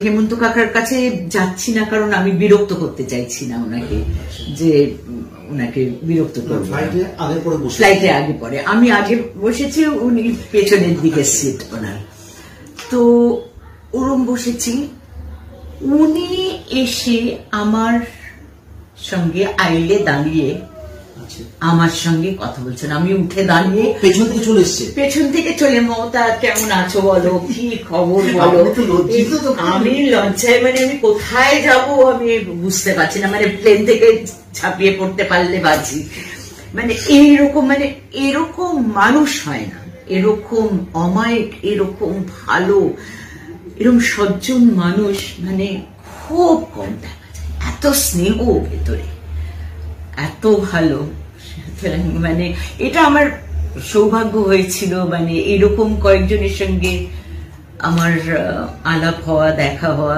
হেমন্ত কাকার কাছে যাচ্ছি না কারণ আমি বিরক্ত করতে চাইছি না ওনাকে, যে ওনাকে বিরক্ত করব। ফ্লাইটে আগে পরে আমি আগে বসেছি, উনি পেছনের দিকে সিট ওনার, তো ওরম বসেছি। উনি এসে আমার সঙ্গে আইলে দাঁড়িয়ে আমার সঙ্গে কথা বলছেন। আমি উঠে দাঁড়িয়ে পেছন থেকে চলে এসছে, পেছন থেকে চলে, মমতা কেমন আছো বলো, কি খবর বলো। আমি লজ্জায় মানে আমি কোথায় যাব আমি বুঝতে পারছি না, মানে প্লেন থেকে ঝাঁপিয়ে পড়তে পারলে বাঁচি। মানে এইরকম, মানে এরকম মানুষ হয় না, এরকম অমায়িক, এরকম ভালো, এরকম সজ্জন মানুষ মানে খুব কম দেখা যায়। এত স্নেহ ভেতরে, এত ভালো। মানে এটা আমার সৌভাগ্য হয়েছিল, মানে এরকম কয়েকজনের সঙ্গে আমার আলাপ হওয়া, দেখা হওয়া।